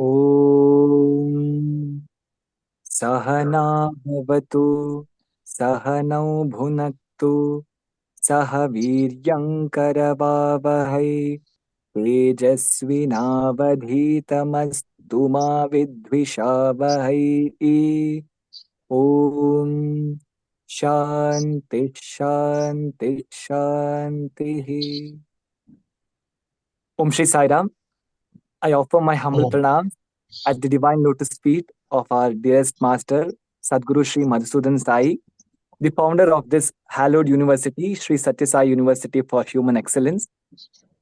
ॐ सहना भवतु सहनौ भुनक्तु सह वीर्यङ्करवावहै तेजस्विनावधीतमस्तु मा विद्विषावहै ॐ शान्ति शान्ति शान्तिः Om Shri Sai Ram. I offer my humble Oh, pranams at the divine lotus feet of our dearest master, Sadguru Sri Madhusudan Sai, the founder of this hallowed university, Sri Satya Sai University for Human Excellence,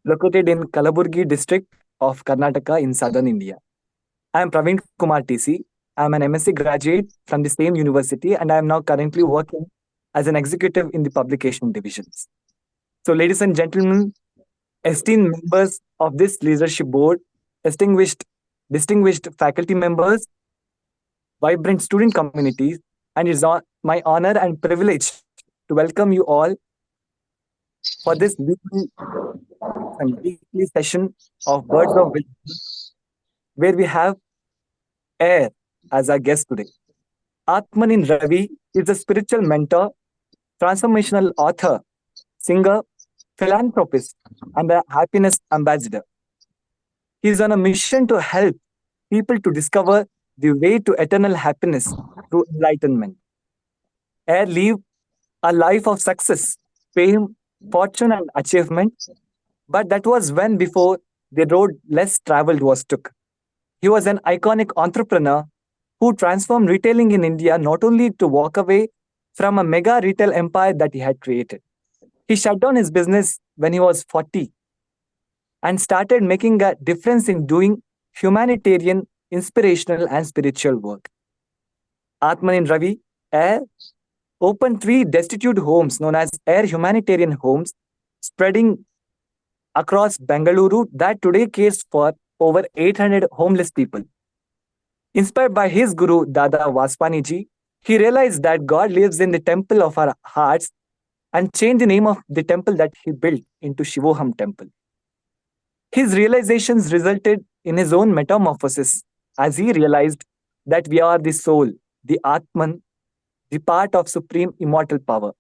located in Kalaburgi district of Karnataka in southern India. I am Praveen Kumar TC. I am an MSc graduate from the same university and I am now currently working as an executive in the publication divisions. So, ladies and gentlemen, esteemed members of this leadership board, distinguished, distinguished faculty members, vibrant student communities, and it's my honor and privilege to welcome you all for this weekly session of Words of Wisdom, where we have AiR as our guest today. Atman in Ravi is a spiritual mentor, transformational author, singer, philanthropist, and a happiness ambassador. He is on a mission to help people to discover the way to eternal happiness through enlightenment. AiR lived a life of success, fame, fortune, and achievement, but that was when before the road less traveled was took. He was an iconic entrepreneur who transformed retailing in India not only to walk away from a mega retail empire that he had created. He shut down his business when he was 40 and started making a difference in doing humanitarian, inspirational, and spiritual work. Atman in Ravi, AiR opened three destitute homes known as AiR Humanitarian Homes, spreading across Bengaluru that today cares for over 800 homeless people. Inspired by his guru Dada Vaspaniji, he realized that God lives in the temple of our hearts and changed the name of the temple that he built into Shivoham Temple. His realizations resulted in his own metamorphosis as he realized that we are the soul, the Atman, the part of supreme immortal power.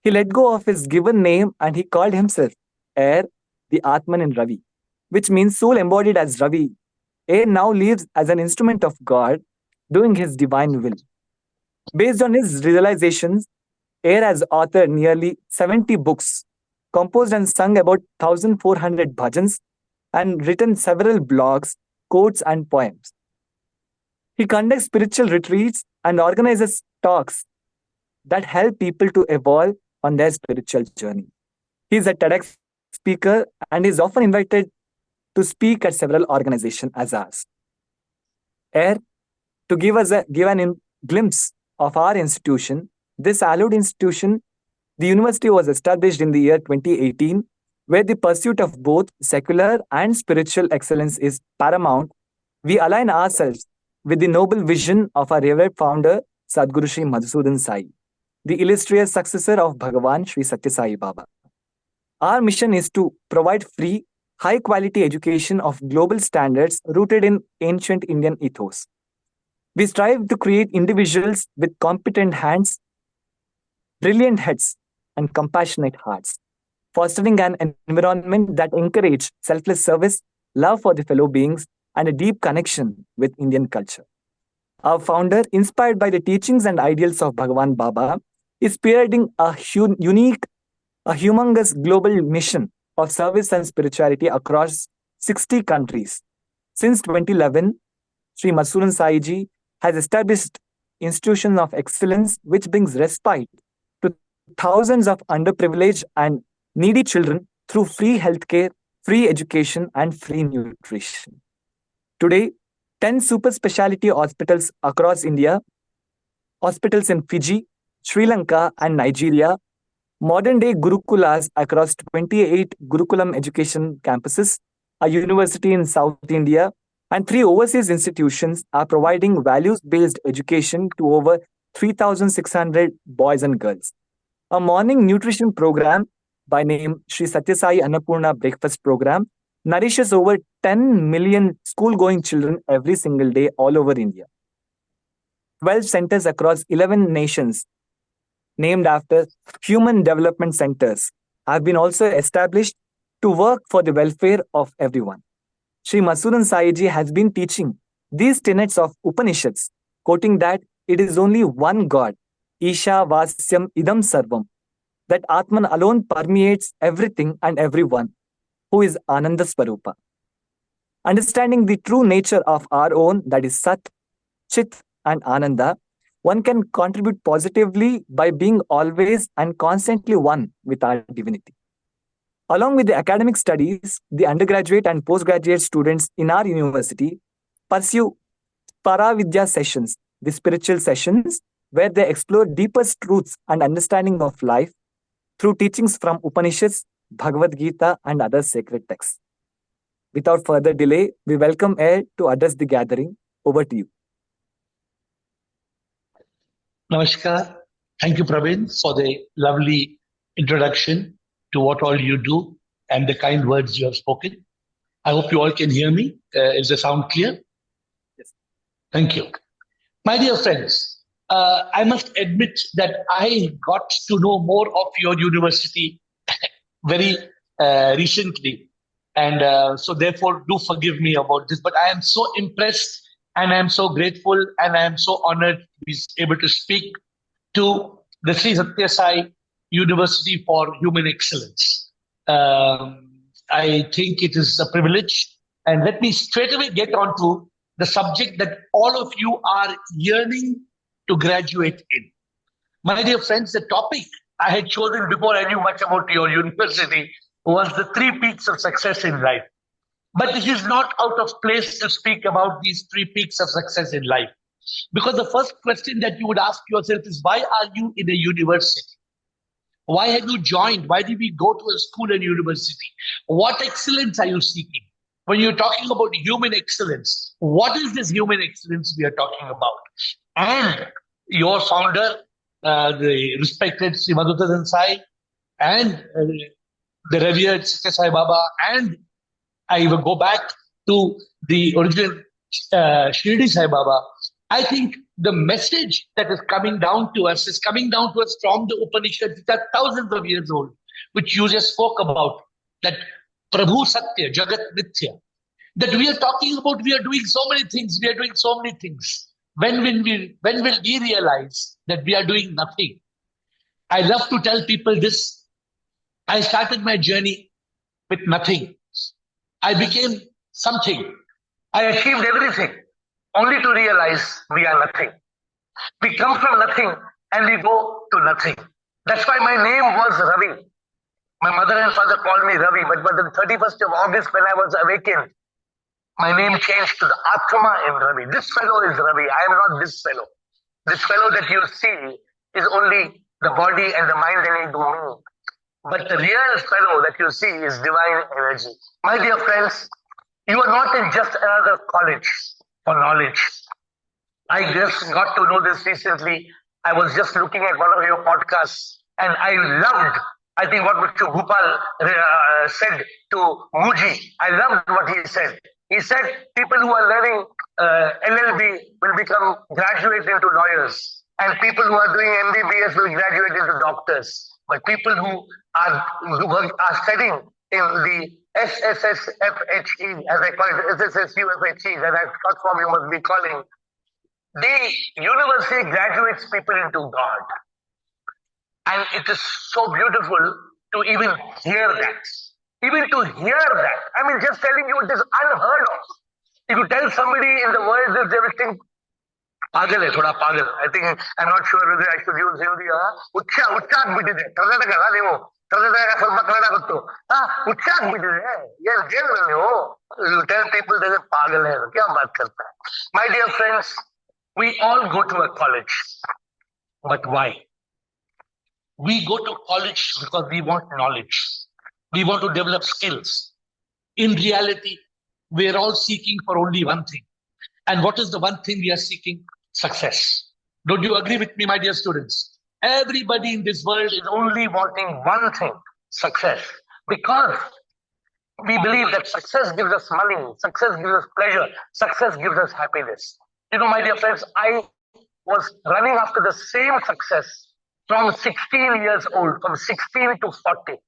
He let go of his given name and he called himself AiR, the Atman in Ravi, which means soul embodied as Ravi. AiR now lives as an instrument of God, doing his divine will. Based on his realizations, AiR has authored nearly 70 books, composed and sung about 1,400 bhajans, and written several blogs, quotes, and poems. He conducts spiritual retreats and organizes talks that help people to evolve on their spiritual journey. He is a TEDx speaker and is often invited to speak at several organizations as ours. AiR, to give an glimpse of our institution, this hallowed institution, the university was established in the year 2018, where the pursuit of both secular and spiritual excellence is paramount. We align ourselves with the noble vision of our revered founder, Sadguru Sri Madhusudan Sai, the illustrious successor of Bhagavan Sri Satya Sai Baba. Our mission is to provide free, high quality education of global standards rooted in ancient Indian ethos. We strive to create individuals with competent hands, brilliant heads, and compassionate hearts, fostering an environment that encourages selfless service, love for the fellow beings, and a deep connection with Indian culture. Our founder, inspired by the teachings and ideals of Bhagavan Baba, is spearheading a humongous global mission of service and spirituality across 60 countries. Since 2011, Sri Madhusudan Sai Ji has established institutions of excellence which brings respite to thousands of underprivileged and needy children through free healthcare, free education, and free nutrition. Today, 10 super specialty hospitals across India, hospitals in Fiji, Sri Lanka, and Nigeria, modern day Gurukulas across 28 Gurukulam education campuses, a university in South India, and three overseas institutions are providing values based education to over 3,600 boys and girls. A morning nutrition program by name Sri Satya Sai Annapurna Breakfast Program nourishes over 10 million school going children every single day all over India. 12 centers across 11 nations, named after human development centers, have been also established to work for the welfare of everyone. Sri Masuran Saiji has been teaching these tenets of Upanishads, quoting that it is only one God, Isha Vasyam Idam Sarvam, that Atman alone permeates everything and everyone, who is Ananda Swarupa. Understanding the true nature of our own, that is Sat, Chit, and Ananda, one can contribute positively by being always and constantly one with our divinity. Along with the academic studies, the undergraduate and postgraduate students in our university pursue Paravidya sessions, the spiritual sessions, where they explore deepest truths and understanding of life through teachings from Upanishads, Bhagavad Gita, and other sacred texts. Without further delay, we welcome AiR to address the gathering. Over to you. Namaskar. Thank you, Praveen, for the lovely introduction to what all you do and the kind words you have spoken. I hope you all can hear me. Is the sound clear? Yes. Thank you. My dear friends, I must admit that I got to know more of your university very recently. And so therefore, do forgive me about this. But I am so impressed and I am so grateful and I am so honored to be able to speak to the Sri Satya Sai University for Human Excellence. I think it is a privilege. And let me straight away get on to the subject that all of you are yearning to graduate in. My dear friends, the topic I had chosen before I knew much about your university was the 3 peaks of success in life. But it is not out of place to speak about these 3 peaks of success in life. Because the first question that you would ask yourself is, why are you in a university? Why have you joined? Why did we go to a school and university? What excellence are you seeking? When you're talking about human excellence, what is this human excellence we are talking about? And your founder, the respected Sri Madhutadan Sai, and the revered Satya Sai Baba, and I will go back to the original Shirdi Sai Baba. I think the message that is coming down to us is coming down to us from the Upanishads that are thousands of years old, which you just spoke about, that Prabhu Satya, Jagat Nitya, that we are talking about, we are doing so many things, we are doing so many things. When will we realize that we are doing nothing? I love to tell people this. I started my journey with nothing. I became something. I achieved everything, only to realize we are nothing. We come from nothing and we go to nothing. That's why my name was Ravi. My mother and father called me Ravi, but on the 31st of August, when I was awakened, my name changed to the Atma in Ravi. This fellow is Ravi. I am not this fellow. This fellow that you see is only the body and the mind and into me. But the real fellow that you see is divine energy. My dear friends, you are not in just another college for knowledge. I just got to know this recently. I was just looking at one of your podcasts and I loved, I think, what Mr. Gopal said to Muji. I loved what he said. He said people who are learning LLB will become graduate into lawyers, and people who are doing MBBS will graduate into doctors. But people who are studying in the SSSFHE, as I call it, SSSUHE, that short form you must be calling, the university graduates people into God. And it is so beautiful to even hear that. Even to hear that. I mean, just telling you, it is unheard of. If you tell somebody in the world this, they will think, pagal hai, thoda pagal. I think, I'm not sure whether I should use Hindi. Ucha agbittide. Karnataka ಅಲ್ಲ ನೀವು. ಕರ್ನಾಟಕ ಸ್ವಲ್ಪ ಕನ್ನಡ ಗೊತ್ತು. ಉಚ್ಚ agbittide. ಏನು ಕೇಳಿದ್ರೆ ನೀವು. You tell people that it's pagal hai. क्या बात करता है? My dear friends, we all go to a college. But why? We go to college because we want knowledge. We want to develop skills. In reality, we are all seeking for only one thing. And what is the one thing we are seeking? Success. Don't you agree with me, my dear students? Everybody in this world is only wanting one thing, success. Because We believe that success gives us money, success gives us pleasure, success gives us happiness. My dear friends, I was running after the same success from 16 years old, from 16 to 40.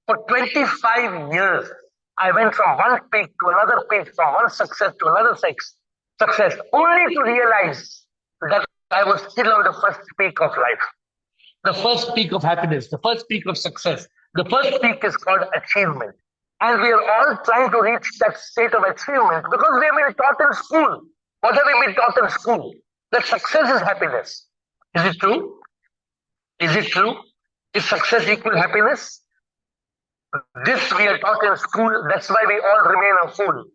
For 25 years, I went from one peak to another peak, from one success to another success, only to realize that I was still on the first peak of life, the first peak of happiness, the first peak of success. The first peak is called achievement. And we are all trying to reach that state of achievement because we have been taught in school. What have we been taught in school? That success is happiness. Is it true? Is it true? Is success equal happiness? This we are taught in school. That's why we all remain a fool.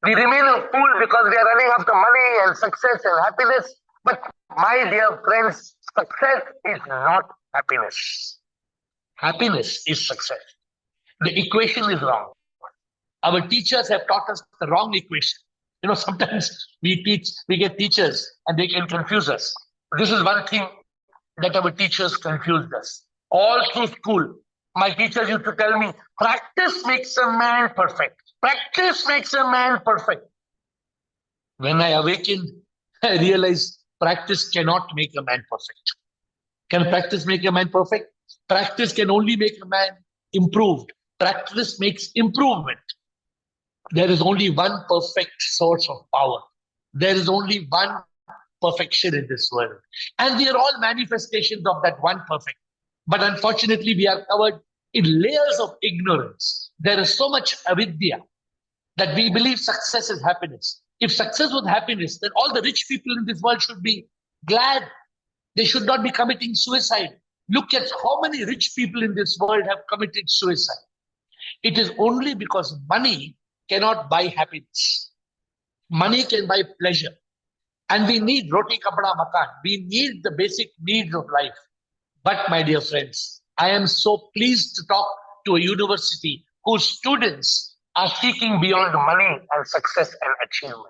We remain a fool because we are running after money and success and happiness. But my dear friends, success is not happiness. Happiness is success. The equation is wrong. Our teachers have taught us the wrong equation. Sometimes we get teachers and they can confuse us. This is one thing that our teachers confused us. All through school, my teachers used to tell me, practice makes a man perfect. Practice makes a man perfect. When I awakened, I realized practice cannot make a man perfect. Can practice make a man perfect? Practice can only make a man improved. Practice makes improvement. There is only one perfect source of power. There is only one perfection in this world. And we are all manifestations of that one perfect. But unfortunately, we are covered in layers of ignorance. There is so much avidya that we believe success is happiness. If success was happiness, then all the rich people in this world should be glad. They should not be committing suicide. Look at how many rich people in this world have committed suicide. It is only because money cannot buy happiness. Money can buy pleasure. And we need roti, kapda, makan. We need the basic needs of life. But my dear friends, I am so pleased to talk to a university whose students are seeking beyond money and success and achievement.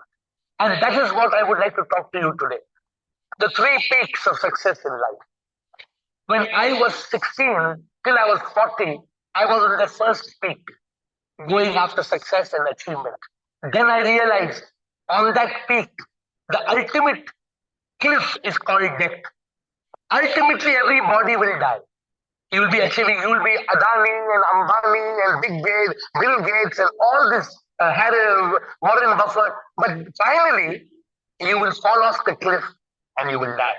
And that is what I would like to talk to you today. The three peaks of success in life. When I was 16 till I was 40, I was on the first peak, going after success and achievement. Then I realized on that peak, the ultimate cliff is called death. Ultimately, everybody will die. You will be Adani and Ambani and Bill Gates and all this Warren Buffett. But finally, you will fall off the cliff and you will die.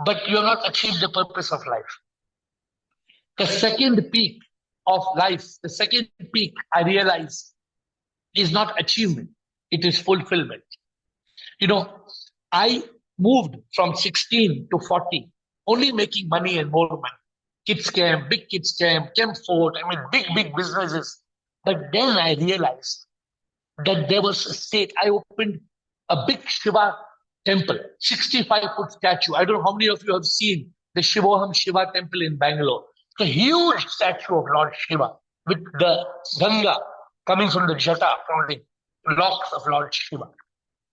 But you have not achieved the purpose of life. The second peak of life, the second peak I realize is not achievement, it is fulfillment. I moved from 16 to 40, only making money and more money. Kids came, big kids came Ford, big businesses. But then I realized that there was a state. I opened a big Shiva temple, 65-foot statue. I don't know how many of you have seen the Shivoham Shiva temple in Bangalore. It's a huge statue of Lord Shiva with the Ganga coming from the jata, from the locks of Lord Shiva.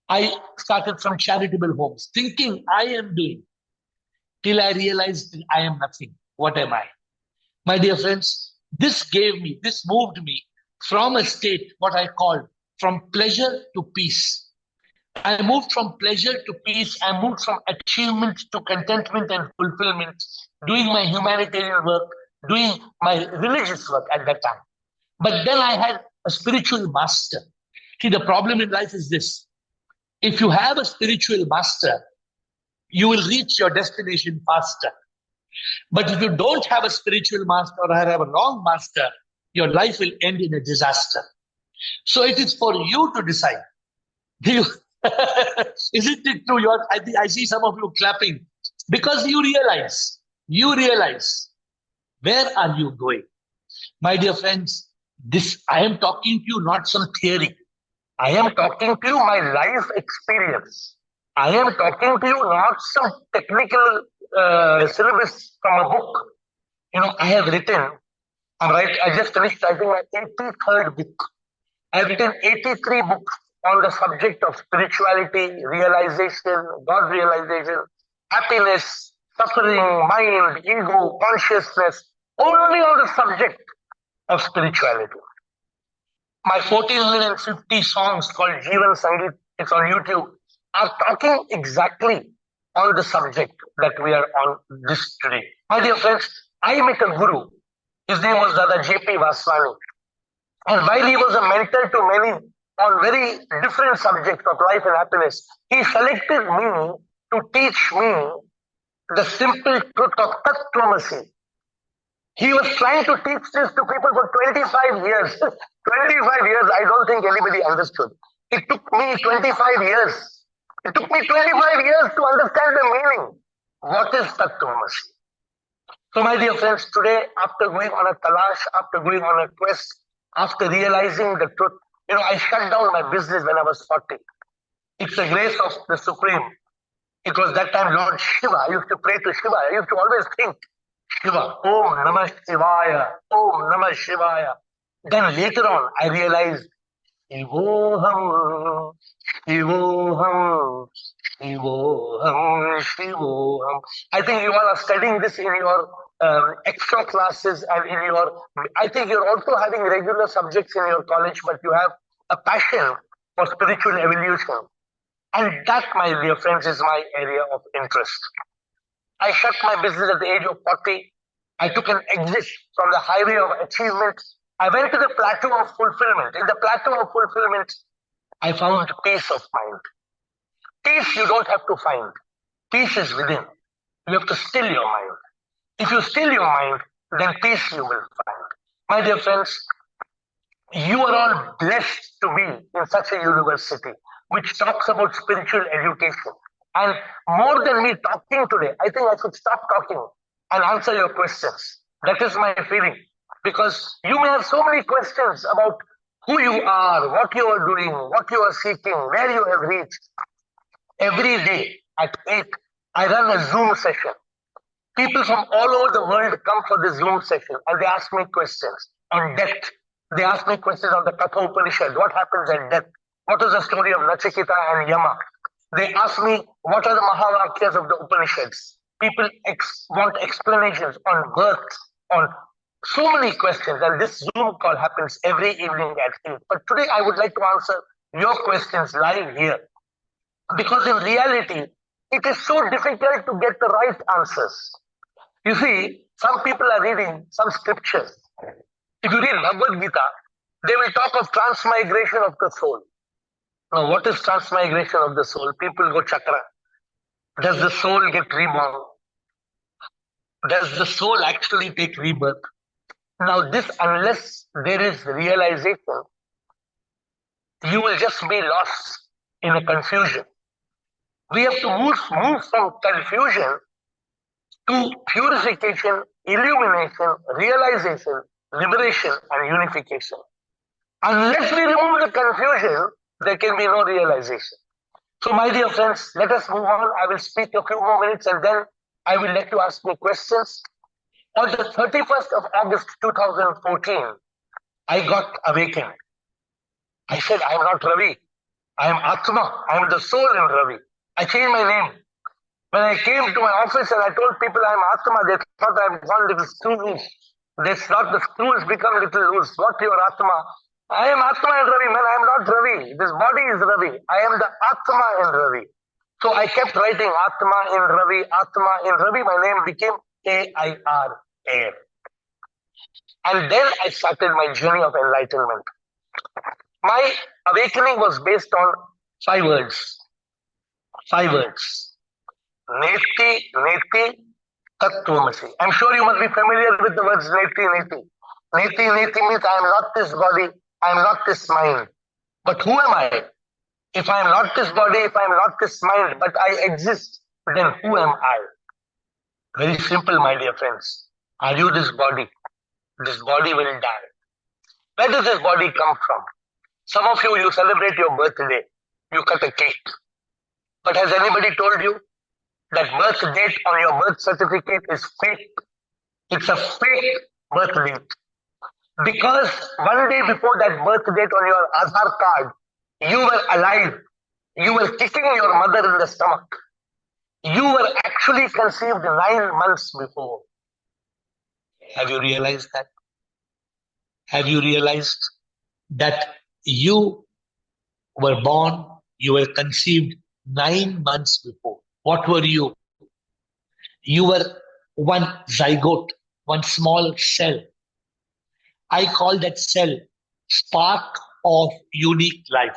I started some charitable homes, thinking I am doing, till I realized I am nothing. What am I? My dear friends, this moved me from a state, what I call from pleasure to peace. I moved from pleasure to peace. I moved from achievement to contentment and fulfillment, doing my humanitarian work, doing my religious work at that time. But then I had a spiritual master. See, the problem in life is this. If you have a spiritual master, you will reach your destination faster. But if you don't have a spiritual master or have a wrong master, your life will end in a disaster. So it is for you to decide. Isn't it true? I see some of you clapping because you realize where are you going? My dear friends, I am talking to you not some theory. I am talking to you my life experience. I am talking to you not some technical syllabus from a book. I just finished writing my 83rd book. I've written 83 books on the subject of spirituality, realization, God realization, happiness, suffering, mind, ego, consciousness, only on the subject of spirituality. My 1450 songs called Jeevan Sangeet, it's on YouTube, are talking exactly on the subject that we are on this today. My dear friends, I met a guru. His name was Dada J.P. Vaswani. And while he was a mentor to many on very different subjects of life and happiness, he selected me to teach me the simple truth of Tattvamasi. He was trying to teach this to people for 25 years. 25 years, I don't think anybody understood. It took me 25 years. It took me 25 years to understand the meaning. What is Tattvamasi? So, my dear friends, today, after going on a talash, after going on a quest, after realizing the truth, I shut down my business when I was 40. It's the grace of the Supreme. It was that time Lord Shiva. I used to pray to Shiva. I used to always think, Shiva, Om Namah Shivaya, Om Namah Shivaya. Then later on, I realized, Shivoham, Shivoham, Shivoham, Shivoham. I think you all are studying this in your extra classes and in your. I think you're also having regular subjects in your college, but you have a passion for spiritual evolution. And that, my dear friends, is my area of interest. I shut my business at the age of 40. I took an exit from the highway of achievement. I went to the plateau of fulfillment. In the plateau of fulfillment, I found peace of mind. Peace you don't have to find. Peace is within. You have to still your mind. If you still your mind, then peace you will find. My dear friends, you are all blessed to be in such a university which talks about spiritual education. And more than me talking today, I think I should stop talking and answer your questions. That is my feeling. Because you may have so many questions about who you are, what you are doing, what you are seeking, where you have reached. Every day at 8, I run a Zoom session. People from all over the world come for the Zoom session and they ask me questions on death. They ask me questions on the Katha Upanishad. What happens at death? What is the story of Nachiketa and Yama? They ask me, what are the Mahavakyas of the Upanishads? People want explanations on birth, on so many questions. And this Zoom call happens every evening at 8. But today I would like to answer your questions live here. Because in reality, it is so difficult to get the right answers. You see, some people are reading some scriptures. If you read Bhagavad Gita, they will talk of transmigration of the soul. Now, what is transmigration of the soul? People go chakra. Does the soul get reborn? Does the soul actually take rebirth? Now, this, unless there is realization, you will just be lost in a confusion. We have to move from confusion to purification, illumination, realization, liberation, and unification. Unless we remove the confusion, there can be no realization. So, my dear friends, let us move on. I will speak a few more minutes and then I will let you ask me questions. On the 31st of August 2014, I got awakened. I said, I am not Ravi. I am Atma. I am the soul in Ravi. I changed my name. When I came to my office and I told people I am Atma, they thought I have gone little screw loose. They thought the screws become little loose. What your Atma? I am Atma and Ravi. Man, I am not Ravi. This body is Ravi. I am the Atma in Ravi. So I kept writing Atma in Ravi, Atma in Ravi. My name became AiR, AiR. And then I started my journey of enlightenment. My awakening was based on 5 words. 5 words. Neti, Neti, Tattvamasi. I'm sure you must be familiar with the words Neti, Neti. Neti, Neti means I am not this body, I am not this mind. But who am I? If I am not this body, if I am not this mind, but I exist, then who am I? Very simple, my dear friends. Are you this body? This body will die. Where does this body come from? Some of you celebrate your birthday. You cut a cake. But has anybody told you that birth date on your birth certificate is fake? It's a fake birth date. Because one day before that birth date on your Aadhaar card, you were alive. You were kicking your mother in the stomach. You were actually conceived 9 months before. Have you realized that? Have you realized that You were born, you were conceived 9 months before. What were you? You were one zygote, one small cell. I call that cell spark of unique life.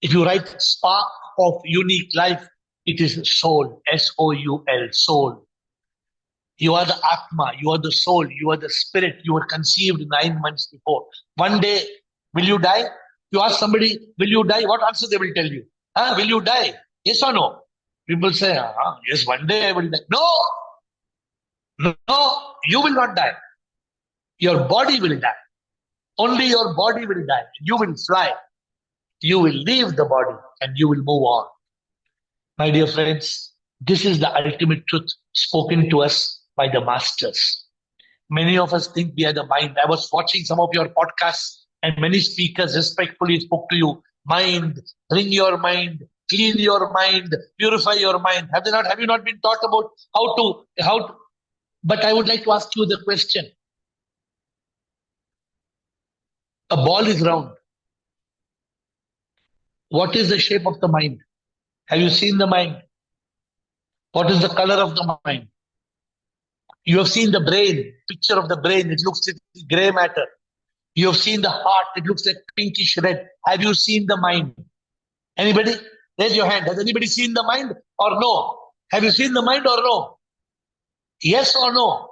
If you write spark of unique life, it is soul, soul, soul. You are the Atma, you are the soul, you are the spirit. You were conceived 9 months before. One day, will you die? You ask somebody, will you die? What answer they will tell you? Will you die? Yes or no? People say, yes, one day I will die. No, no, you will not die. Your body will die. Only your body will die. You will fly. You will leave the body and you will move on. My dear friends, this is the ultimate truth spoken to us by the masters. Many of us think we are the mind. I was watching some of your podcasts, and many speakers respectfully spoke to you. Mind, bring your mind, clean your mind, purify your mind. Have they not? Have you not been taught about how to? But I would like to ask you the question: a ball is round. What is the shape of the mind? Have you seen the mind? What is the color of the mind? You have seen the brain, picture of the brain. It looks like gray matter. You have seen the heart. It looks like pinkish red. Have you seen the mind? Anybody? Raise your hand. Has anybody seen the mind or no? Have you seen the mind or no? Yes or no?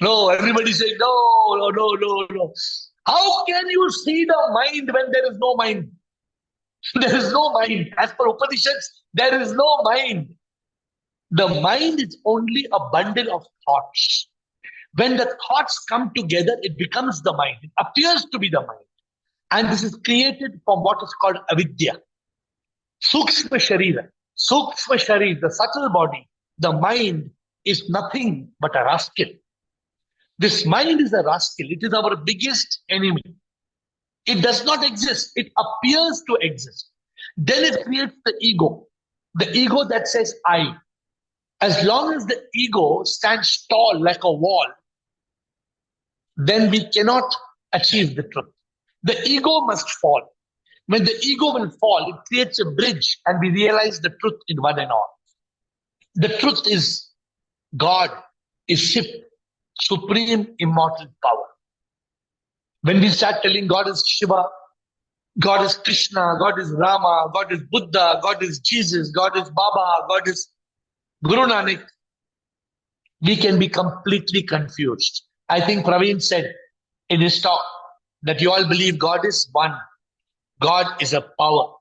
No. Everybody saying no, no, no, no, no. How can you see the mind when there is no mind? There is no mind. As per Upanishads, there is no mind. The mind is only a bundle of thoughts. When the thoughts come together, it becomes the mind. It appears to be the mind. And this is created from what is called avidya. Sukshma Sharira. Sukshma Sharir, the subtle body, the mind is nothing but a rascal. This mind is a rascal. It is our biggest enemy. It does not exist. It appears to exist. Then it creates the ego. The ego that says I. As long as the ego stands tall like a wall, then we cannot achieve the truth. The ego must fall. When the ego will fall, it creates a bridge and we realize the truth in one and all. The truth is God is Shiv, supreme immortal power. When we start telling God is Shiva, God is Krishna, God is Rama, God is Buddha, God is Jesus, God is Baba, God is Guru Nanak, we can be completely confused. I think Praveen said in his talk that you all believe God is one. God is a power.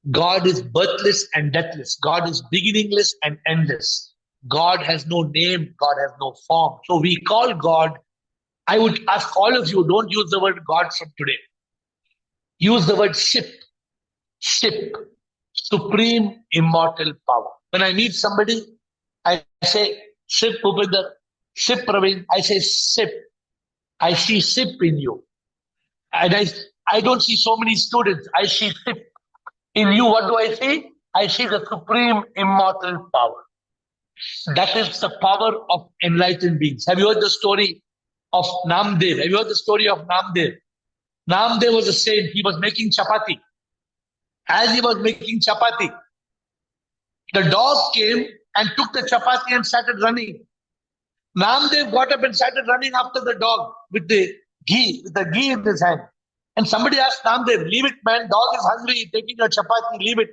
God is birthless and deathless. God is beginningless and endless. God has no name. God has no form. So we call God, I would ask all of you, don't use the word God from today. Use the word Ship. Ship. Supreme immortal power. When I meet somebody, I say, Sip Upinder, Sip Praveen. I say, Sip. I see Sip in you. And I don't see so many students. I see Sip. In you, what do I see? I see the supreme immortal power. That is the power of enlightened beings. Have you heard the story of Namdev? Have you heard the story of Namdev? Namdev was a saint. He was making chapati. As he was making chapati, the dog came and took the chapati and started running. Namdev got up and started running after the dog with the ghee in his hand. And somebody asked Namdev, leave it, man. Dog is hungry, taking a chapati, leave it.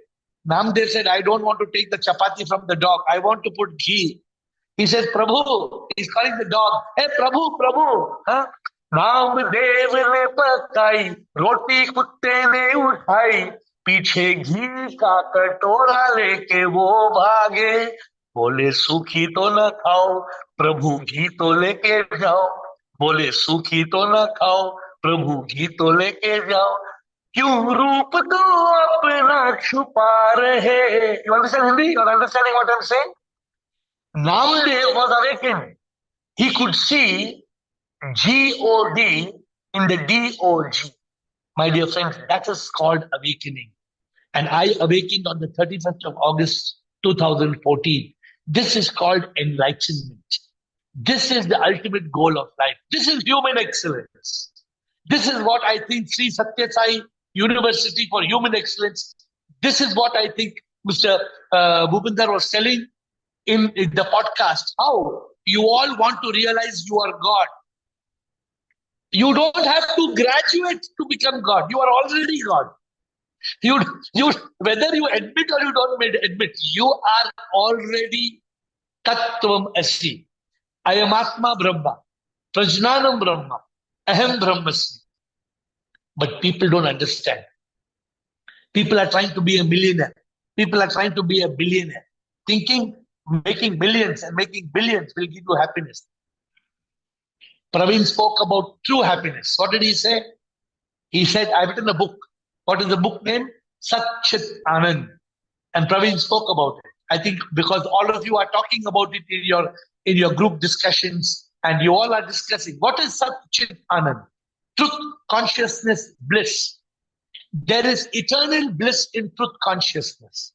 Namdev said, I don't want to take the chapati from the dog. I want to put ghee. He says, Prabhu, he's calling the dog. Hey, Prabhu, Prabhu. Huh? Namdev ने पकाई रोटी कुत्ते ने उठाई पीछे घी का कटोरा लेके वो भागे बोले सूखी तो न खाओ प्रभु घी तो लेके जाओ बोले सूखी तो न खाओ प्रभु घी तो लेके जाओ क्यों रूप तो अपना छुपा रहे You understand Hindi? You are understanding what I'm saying? Namdev was awakened. He could see God in the Dog. My dear friends, that is called awakening. And I awakened on the 31st of August 2014. This is called enlightenment. This is the ultimate goal of life. This is human excellence. This is what I think Sri Satya Sai University for Human Excellence. This is what I think Mr. Bhupinder was telling in the podcast. How you all want to realize you are God. You don't have to graduate to become God. You are already God. You, whether you admit or you don't admit, you are already Tattvam Asi. I am Atma Brahma. Prajnanam Brahma. Aham Brahmasmi. But people don't understand. People are trying to be a millionaire. People are trying to be a billionaire. Thinking making millions and making billions will give you happiness. Praveen spoke about true happiness. What did he say? He said, I've written a book. What is the book name? Sat Chit Anand. And Praveen spoke about it. I think because all of you are talking about it in your group discussions, and you all are discussing what is Sat Chit Anand? Truth, consciousness, bliss. There is eternal bliss in truth consciousness,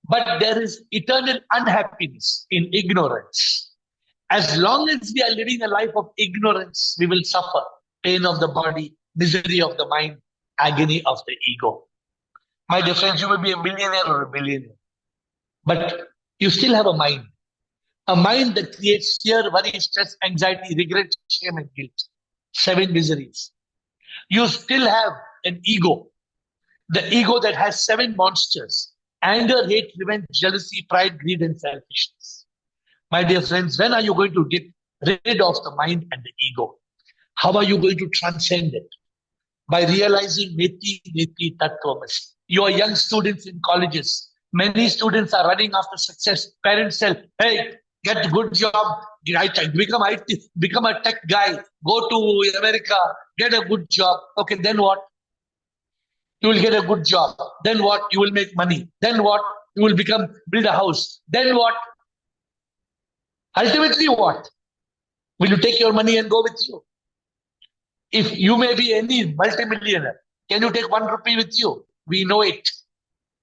but there is eternal unhappiness in ignorance. As long as we are living a life of ignorance, we will suffer pain of the body, misery of the mind, agony of the ego. My dear friends, you will be a millionaire or a billionaire, but you still have a mind that creates fear, worry, stress, anxiety, regret, shame, and guilt. 7 miseries. You still have an ego, the ego that has 7 monsters: anger, hate, revenge, jealousy, pride, greed, and selfishness. My dear friends, when are you going to get rid of the mind and the ego? How are you going to transcend it? By realizing Neti Neti Tattvamasi. You are young students in colleges. Many students are running after success. Parents tell, hey, get a good job, become a tech guy, go to America, get a good job. Okay, then what? You will get a good job. Then what? You will make money. Then what? You will build a house. Then what? Ultimately what? Will you take your money and go with you? If you may be any multimillionaire, can you take 1 rupee with you? We know it.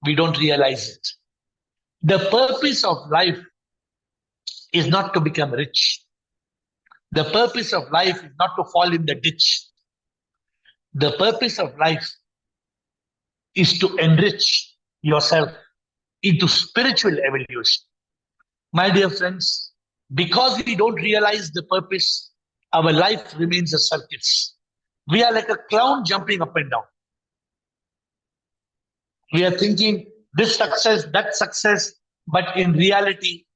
We don't realize it. The purpose of life is not to become rich. The purpose of life is not to fall in the ditch. The purpose of life is to enrich yourself into spiritual evolution. My dear friends, because we don't realize the purpose, our life remains a circus. We are like a clown jumping up and down. We are thinking this success, that success, but in reality,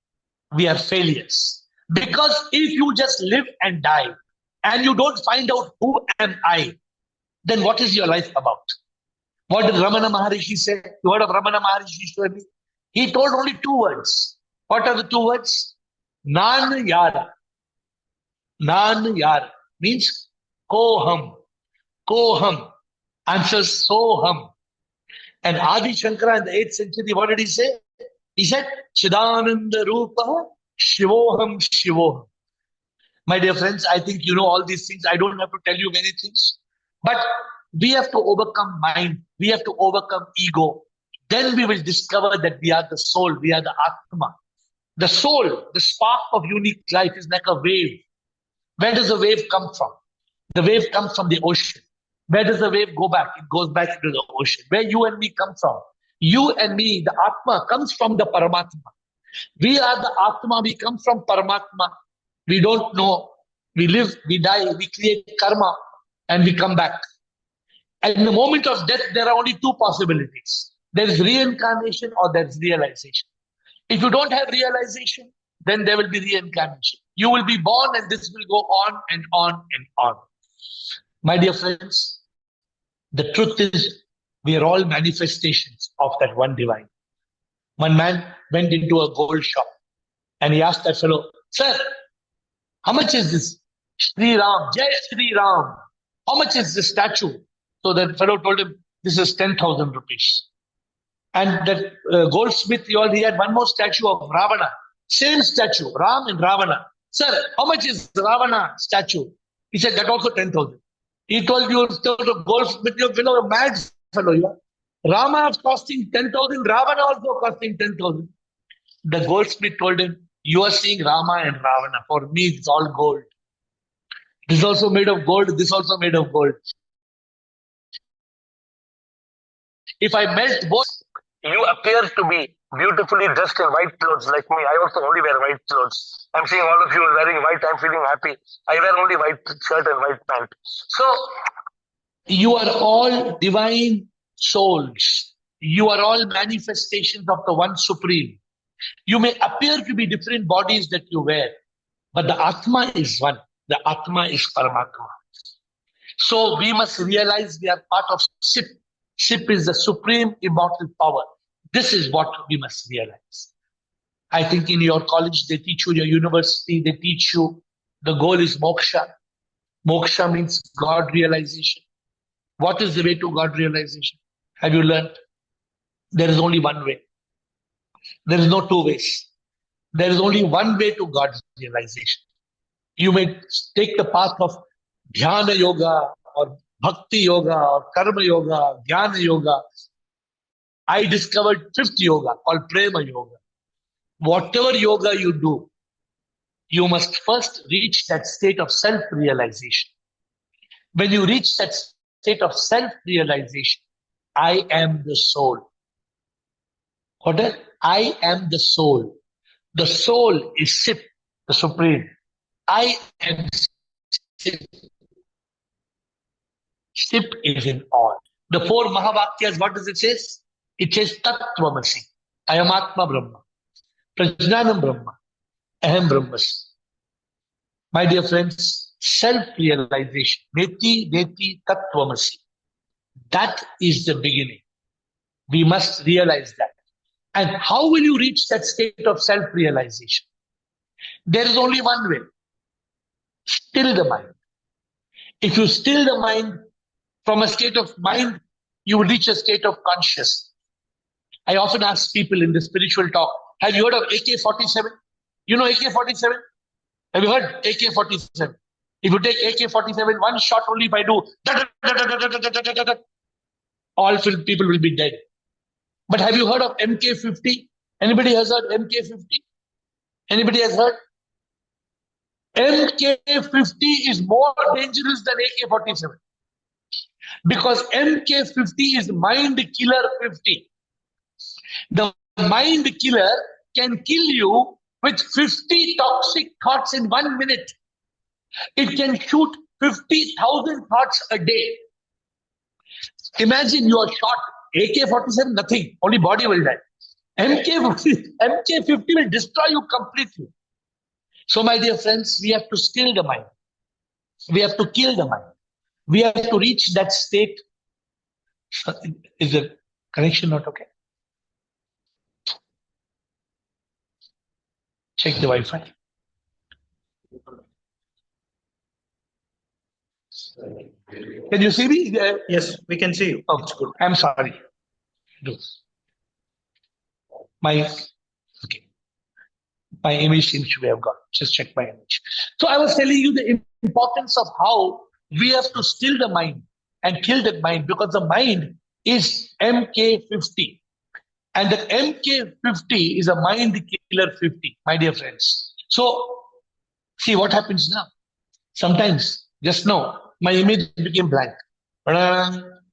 we are failures. Because if you just live and die and you don't find out who am I, then what is your life about? What did Ramana Maharishi say? You heard of Ramana Maharishi story? He told only 2 words. What are the 2 words? Nan Yara. Nan Yara means Koham. Koham answers Soham. And Adi Shankara in the 8th century, what did he say? He said, Chidananda Rupa Shivoham Shivoham. My dear friends, I think you know all these things. I don't have to tell you many things. But we have to overcome mind. We have to overcome ego. Then we will discover that we are the soul. We are the Atma. The soul, the spark of unique life is like a wave. Where does the wave come from? The wave comes from the ocean. Where does the wave go back? It goes back into the ocean. Where you and me come from? You and me, the Atma, comes from the Paramatma. We are the Atma. We come from Paramatma. We don't know. We live, we die, we create karma, and we come back. And in the moment of death, there are only 2 possibilities. There is reincarnation or there is realization. If you don't have realization, then there will be reincarnation. You will be born and this will go on and on and on. My dear friends, the truth is we are all manifestations of that one divine. One man went into a gold shop and he asked that fellow, sir, how much is this? Sri Ram, Jai Sri Ram. How much is this statue? So that fellow told him, this is 10,000 rupees. And that goldsmith, he had one more statue of Ravana. Same statue, Ram and Ravana. Sir, how much is Ravana statue? He said, that also 10,000. He told you, the goldsmith, you fellow, a mad fellow. You are. Rama is costing 10,000, Ravana also costing 10,000. The goldsmith told him, you are seeing Rama and Ravana. For me, it's all gold. This is also made of gold. This also made of gold. If I melt both, you appear to be beautifully dressed in white clothes like me. I also only wear white clothes. I'm seeing all of you wearing white. I'm feeling happy. I wear only white shirt and white pant. So you are all divine souls. You are all manifestations of the one supreme. You may appear to be different bodies that you wear, but the Atma is one. The Atma is Paramatma. So we must realize we are part of SIP. SIP is the supreme immortal power. This is what we must realize. I think in your college, they teach you, your university, they teach you the goal is moksha. Moksha means God realization. What is the way to God realization? Have you learned? There is only one way. There is no two ways. There is only one way to God's realization. You may take the path of dhyana yoga or bhakti yoga or karma yoga, dhyana yoga. I discovered fifth yoga called prema yoga. Whatever yoga you do, you must first reach that state of self-realization. When you reach that state of self-realization, I am the soul. What is? I am the soul. The soul is SIP, the supreme. I am SIP. SIP is in all. The four Mahavakyas, what does it say? It says Tattvamasi. I am Atma Brahma. Prajnanam Brahma. Aham Brahmasmi. My dear friends, self-realization. Neti, neti, Tattvamasi. That is the beginning. We must realize that. And how will you reach that state of self-realization? There is only one way. Still the mind. If you still the mind, from a state of mind, you will reach a state of consciousness. I often ask people in the spiritual talk, have you heard of AK-47? You know AK-47? Have you heard AK-47? If you take AK-47, one shot only if I do, all people will be dead. But have you heard of MK-50? Anybody has heard MK-50? Anybody has heard? MK-50 is more dangerous than AK-47. Because MK-50 is mind killer 50. The mind killer can kill you with 50 toxic thoughts in 1 minute. It can shoot 50,000 thoughts a day. Imagine you are shot. AK-47, nothing. Only body will die. MK-50 will destroy you completely. So, my dear friends, we have to still the mind. We have to kill the mind. We have to reach that state. Is the connection not okay? Check the Wi-Fi. Can you see me? Yes, we can see you. Oh, it's good. I'm sorry. My image seems to have gone. Just check my image. So I was telling you the importance of how we have to still the mind and kill that mind, because the mind is MK-50. And the MK-50 is a mind killer 50, my dear friends. So see what happens now. Sometimes, just now, my image became blank.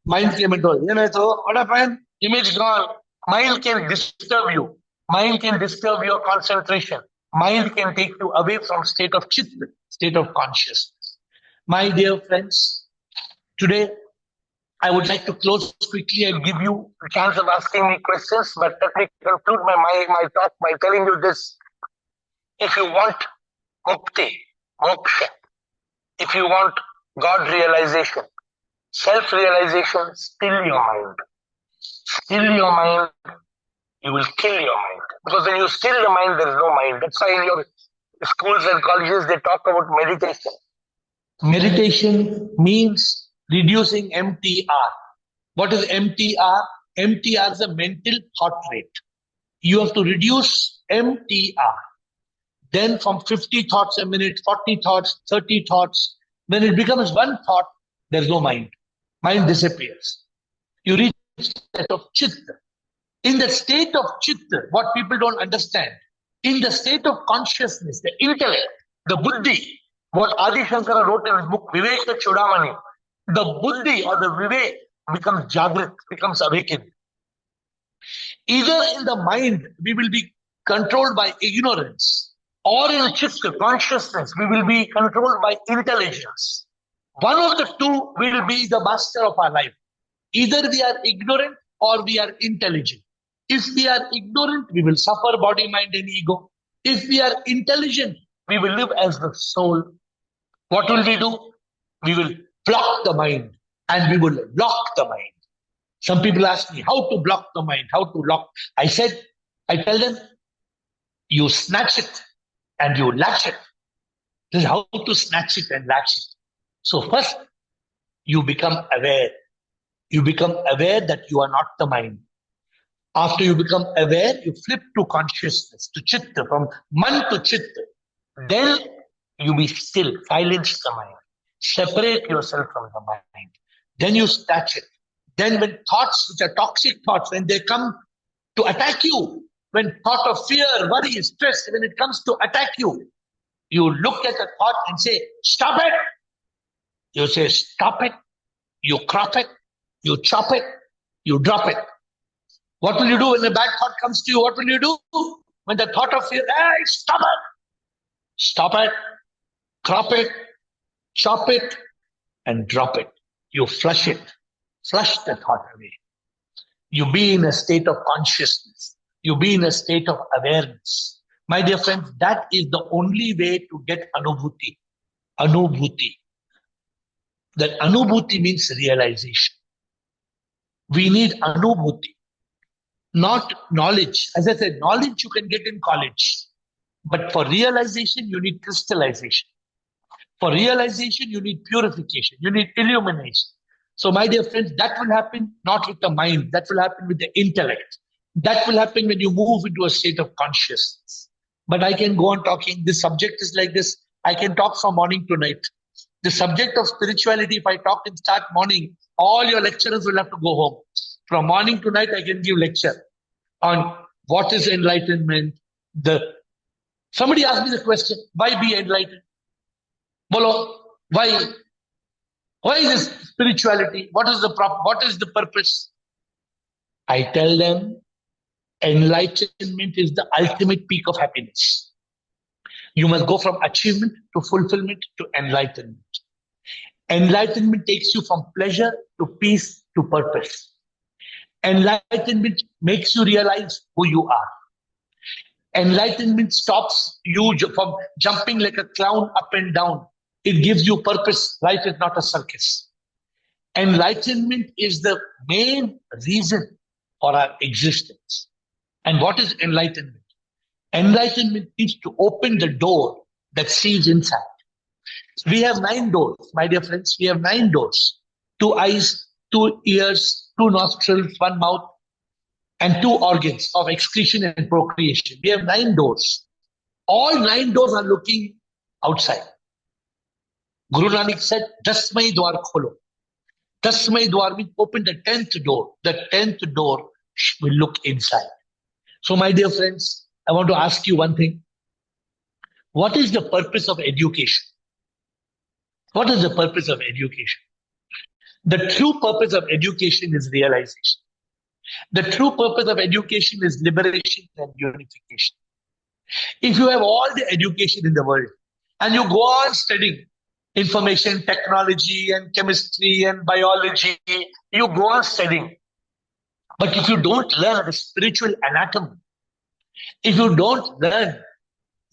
Mind came into it. What happened? Image gone. Mind can disturb you. Mind can disturb your concentration. Mind can take you away from state of chit, state of consciousness. My dear friends, today I would like to close quickly and give you a chance of asking me questions, but let me conclude my talk by telling you this. If you want mukti, moksha, if you want God realization, self-realization, still your mind. Still your mind, you will kill your mind. Because when you still the mind, there is no mind. That's why in your schools and colleges, they talk about meditation. Meditation means reducing MTR. What is MTR? MTR is a mental thought rate. You have to reduce MTR. Then from 50 thoughts a minute, 40 thoughts, 30 thoughts, when it becomes one thought, there is no mind. Mind disappears. You reach the state of chitta. In the state of chitta, what people don't understand, in the state of consciousness, the intellect, the buddhi, what Adi Shankara wrote in his book, Viveka Chudamani, the buddhi or the vivek becomes jagrat, becomes awakened. Either in the mind, we will be controlled by ignorance, or in chitta, consciousness, we will be controlled by intelligence. One of the two will be the master of our life. Either we are ignorant or we are intelligent. If we are ignorant, we will suffer body, mind, and ego. If we are intelligent, we will live as the soul. What will we do? We will block the mind and we will lock the mind. Some people ask me how to block the mind, how to lock. I tell them, you snatch it and you latch it. This is how to snatch it and latch it. So first, you become aware. You become aware that you are not the mind. After you become aware, you flip to consciousness, to chitta, from man to chitta. Then you be still, silence the mind, separate yourself from the mind. Then you snatch it. Then when thoughts, which are toxic thoughts, when they come to attack you, when thought of fear, worry, stress, when it comes to attack you, you look at the thought and say, stop it. You say, stop it. You crop it. You chop it. You drop it. What will you do when a bad thought comes to you? What will you do? When the thought of fear, hey, stop it. Stop it. Crop it. Chop it. And drop it. You flush it. Flush the thought away. You be in a state of consciousness. You be in a state of awareness. My dear friends, that is the only way to get anubhuti. Anubhuti. That anubhuti means realization. We need anubhuti, not knowledge. As I said, knowledge you can get in college. But for realization, you need crystallization. For realization, you need purification. You need illumination. So, my dear friends, that will happen not with the mind. That will happen with the intellect. That will happen when you move into a state of consciousness. But I can go on talking. This subject is like this. I can talk from morning to night. The subject of spirituality, if I talk and start morning, all your lecturers will have to go home. From morning to night, I can give lecture on what is enlightenment. Somebody asked me the question, why be enlightened? Bolo, why? Why is this spirituality? What is the purpose? I tell them, enlightenment is the ultimate peak of happiness. You must go from achievement to fulfillment to enlightenment. Enlightenment takes you from pleasure to peace to purpose. Enlightenment makes you realize who you are. Enlightenment stops you from jumping like a clown up and down. It gives you purpose. Life is not a circus. Enlightenment is the main reason for our existence. And what is enlightenment? Enlightenment is to open the door that sees inside. We have 9 doors, my dear friends. We have 9 doors. 2 eyes, 2 ears, 2 nostrils, 1 mouth, and 2 organs of excretion and procreation. We have 9 doors. All 9 doors are looking outside. Guru Nanak said, Dasmai Dwar Kholo. Dasmai Dwar means open the 10th door. The 10th door will look inside. So, my dear friends, I want to ask you one thing. What is the purpose of education? What is the purpose of education? The true purpose of education is realization. The true purpose of education is liberation and unification. If you have all the education in the world and you go on studying information technology and chemistry and biology, you go on studying. But if you don't learn the spiritual anatomy, if you don't learn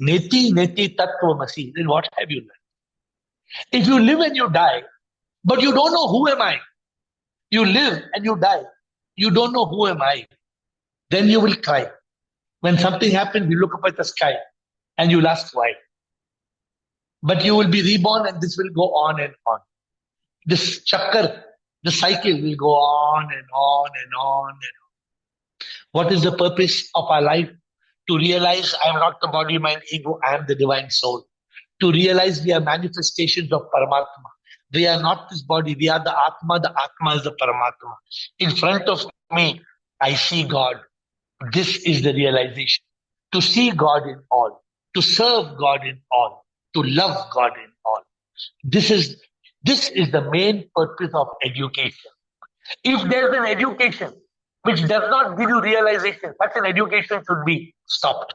neti neti tattvamasi, then what have you learned? If you live and you die, but you don't know who am I, you live and you die, you don't know who am I, then you will cry. When something happens, you look up at the sky and you'll ask why. But you will be reborn and this will go on and on. This chakkar, the cycle will go on and on and on and on. What is the purpose of our life? To realize I am not the body, mind, ego, I am the divine soul. To realize we are manifestations of Paramatma. We are not this body, we are the Atma is the Paramatma. In front of me, I see God. This is the realization. To see God in all, to serve God in all, to love God in all. This is the main purpose of education. If there's an education which does not give you realization. Such an education should be stopped.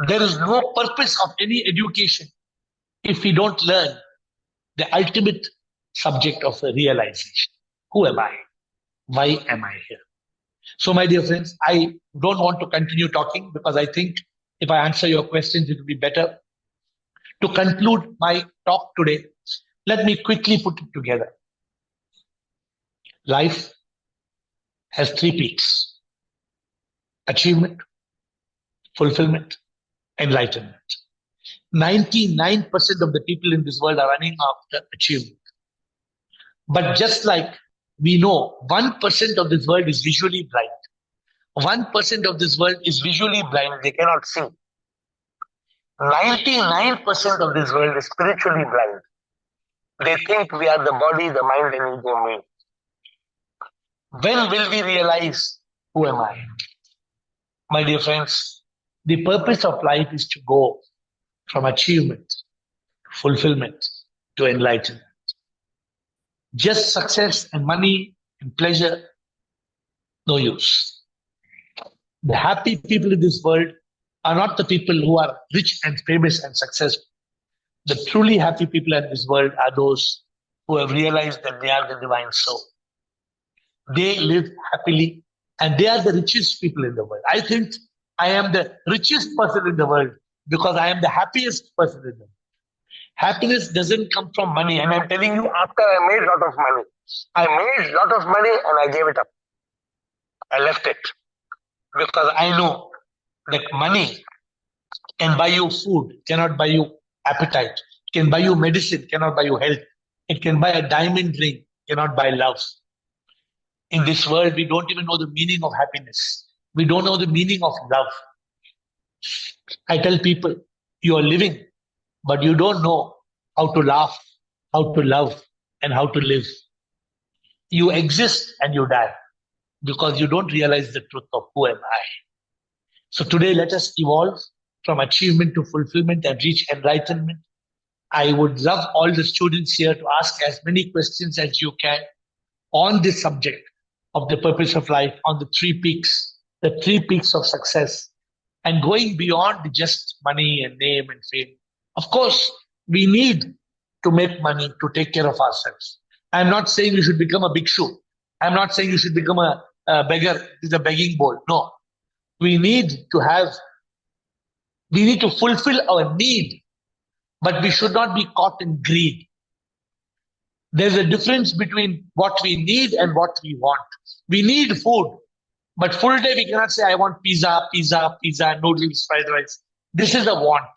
There is no purpose of any education if we don't learn the ultimate subject of the realization. Who am I? Why am I here? So, my dear friends, I don't want to continue talking because I think if I answer your questions, it will be better. To conclude my talk today, let me quickly put it together. Life has three peaks: achievement, fulfillment, enlightenment. 99% of the people in this world are running after achievement. But just like we know, 1% of this world is visually blind. 1% of this world is visually blind, they cannot see. 99% of this world is spiritually blind. They think we are the body, the mind, and ego me. When will we realize who am I? My dear friends, the purpose of life is to go from achievement, fulfillment, to enlightenment. Just success and money and pleasure, no use. The happy people in this world are not the people who are rich and famous and successful. The truly happy people in this world are those who have realized that they are the divine soul. They live happily and they are the richest people in the world. I think I am the richest person in the world because I am the happiest person in the world. Happiness doesn't come from money. And I'm telling you, after I made a lot of money, I made a lot of money and I gave it up. I left it because I know that money can buy you food, cannot buy you appetite. It can buy you medicine, cannot buy you health. It can buy a diamond ring, cannot buy love. In this world, we don't even know the meaning of happiness. We don't know the meaning of love. I tell people, you are living, but you don't know how to laugh, how to love, and how to live. You exist and you die because you don't realize the truth of who am I. So today, let us evolve from achievement to fulfillment and reach enlightenment. I would love all the students here to ask as many questions as you can on this subject of the purpose of life, on the three peaks of success, and going beyond just money and name and fame. Of course, we need to make money to take care of ourselves. I'm not saying you should become a bhikshu. I'm not saying you should become a beggar with a begging bowl. No. We need to fulfill our need, but we should not be caught in greed. There's a difference between what we need and what we want. We need food, but full day we cannot say, I want pizza, noodles, fried rice. This is a want.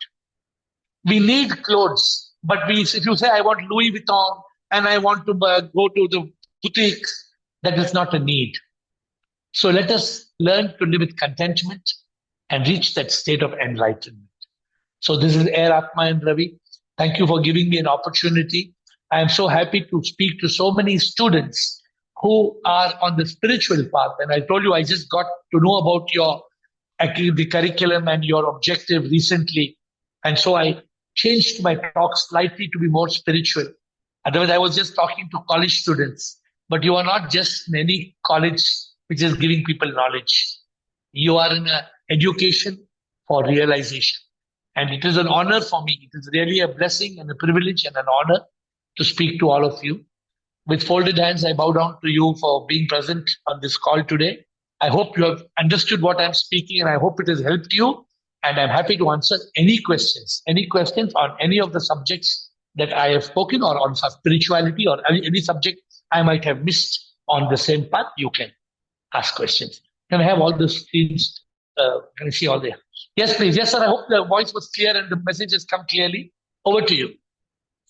We need clothes, but if you say, I want Louis Vuitton and I want to go to the boutique, that is not a need. So let us learn to live with contentment and reach that state of enlightenment. So this is AiR, Atman and Ravi. Thank you for giving me an opportunity. I am so happy to speak to so many students who are on the spiritual path. And I told you, I just got to know about the curriculum and your objective recently. And so I changed my talk slightly to be more spiritual. Otherwise, I was just talking to college students. But you are not just in any college which is giving people knowledge. You are in an education for realization. And it is an honor for me. It is really a blessing and a privilege and an honor to speak to all of you. With folded hands, I bow down to you for being present on this call today. I hope you have understood what I'm speaking and I hope it has helped you. And I'm happy to answer any questions on any of the subjects that I have spoken or on spirituality or any subject I might have missed on the same path. You can ask questions. Can I have all the screens? Can I see all there? Yes, please. Yes, sir. I hope the voice was clear and the message has come clearly. Over to you.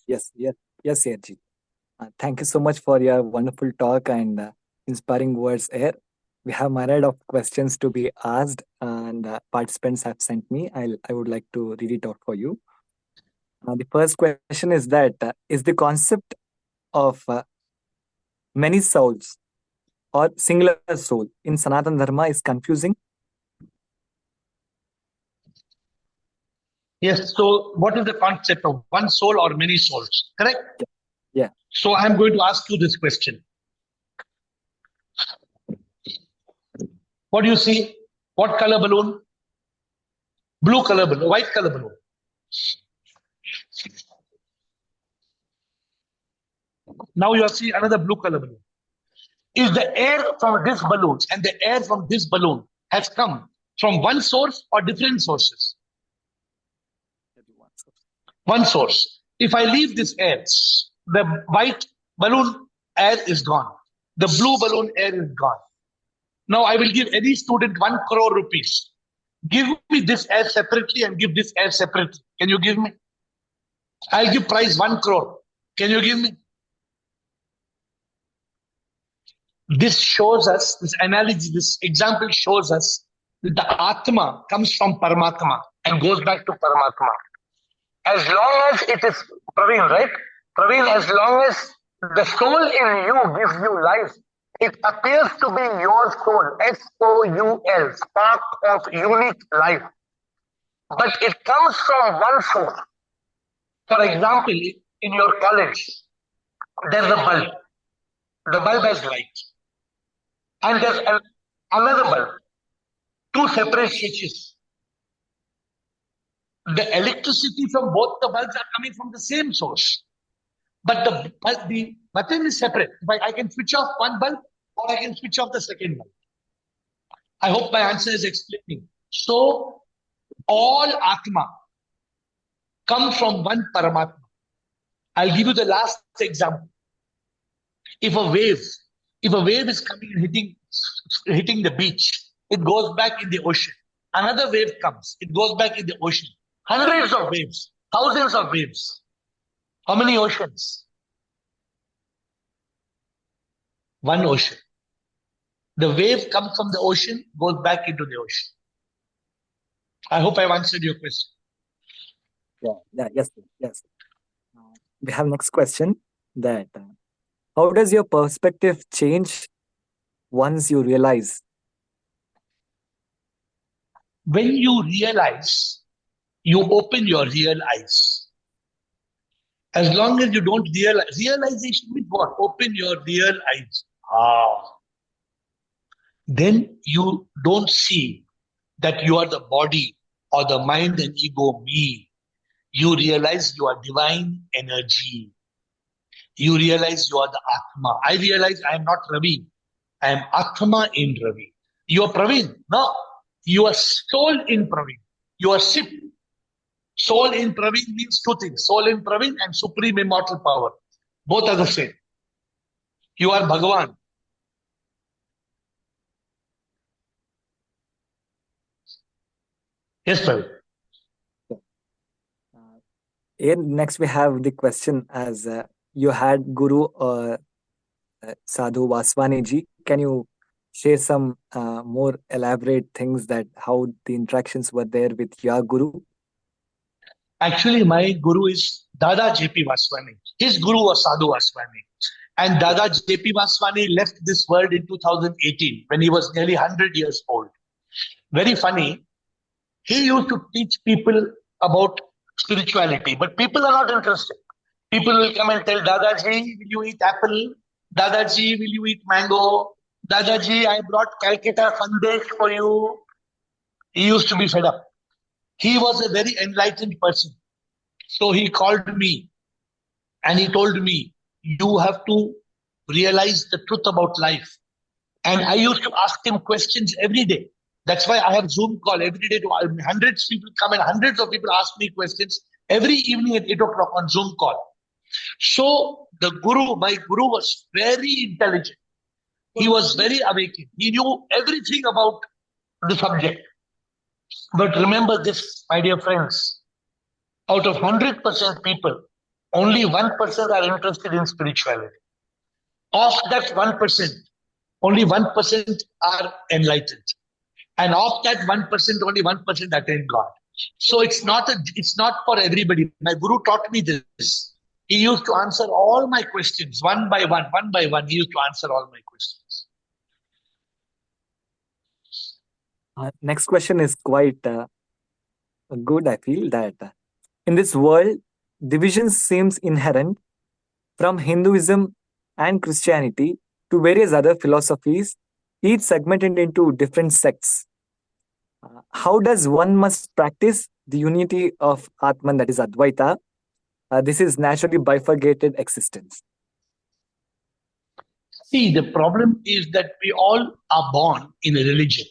Yes, AirG. Thank you so much for your wonderful talk and inspiring words, AiR. We have myriad of questions to be asked, and participants have sent me. I would like to read it out for you. The first question is that is the concept of many souls or singular soul in Sanatana Dharma is confusing? Yes. So, what is the concept of one soul or many souls? Correct? Yeah. So, I'm going to ask you this question. What do you see? What color balloon? Blue color balloon, white color balloon. Now you see another blue color balloon. Is the air from this balloon and the air from this balloon has come from one source or different sources? One source. If I leave this air, the white balloon air is gone. The blue balloon air is gone. Now I will give any student 1 crore rupees. Give me this air separately and give this air separately. Can you give me? I'll give price 1 crore. Can you give me? This shows us, this analogy, this example shows us that the Atma comes from Paramatma and goes back to Paramatma. As long as it is Praveen, right? Praveen, as long as the soul in you gives you life, it appears to be your soul, SOUL, spark of unique life. But it comes from one source. For example, in your college, there's a bulb. The bulb has light. And there's another bulb. Two separate switches. The electricity from both the bulbs are coming from the same source. But the button is separate. I can switch off one bulb or I can switch off the second bulb. I hope my answer is explaining. So, all Atma come from one Paramatma. I'll give you the last example. If a wave is coming and hitting the beach, it goes back in the ocean. Another wave comes, it goes back in the ocean. Hundreds of waves, thousands of waves. How many oceans? One ocean. The wave comes from the ocean, goes back into the ocean. I hope I've answered your question. Yes, sir, yes. We have next question that how does your perspective change once you realize? When you realize, you open your real eyes. As long as you don't realize, realization means what? Open your real eyes. Then you don't see that you are the body or the mind and ego, me. You realize you are divine energy. You realize you are the Atma. I realize I am not Ravi. I am Atma in Ravi. You are Praveen. No, you are soul in Praveen. You are Sip. Soul in Praveen means two things. Soul in Praveen and supreme immortal power. Both are the same. You are Bhagavan. Yes, Praveen. Next, we have the question as you had Guru Sadhu Vaswani ji. Can you share some more elaborate things that how the interactions were there with your Guru? Actually, my Guru is Dada J.P. Vaswani. His Guru was Sadhu Vaswani. And Dada J.P. Vaswani left this world in 2018 when he was nearly 100 years old. Very funny. He used to teach people about spirituality, but people are not interested. People will come and tell Dadaji, will you eat apple? Dadaji, will you eat mango? Dadaji, I brought Calcutta Sandesh for you. He used to be fed up. He was a very enlightened person. So he called me and he told me, you have to realize the truth about life. And I used to ask him questions every day. That's why I have Zoom call every day. Hundreds of people come and hundreds of people ask me questions every evening at 8 o'clock on Zoom call. So my Guru was very intelligent. He was very awakened. He knew everything about the subject. But remember this, my dear friends, out of 100% people, only 1% are interested in spirituality. Of that 1%, only 1% are enlightened. And of that 1%, only 1% attain God. So it's not for everybody. My Guru taught me this. He used to answer all my questions one by one. He used to answer all my questions. Next question is quite good. I feel that in this world, division seems inherent from Hinduism and Christianity to various other philosophies. each segmented into different sects. How does one must practice the unity of Atman, that is Advaita? This is naturally bifurcated existence. See, the problem is that we all are born in a religion.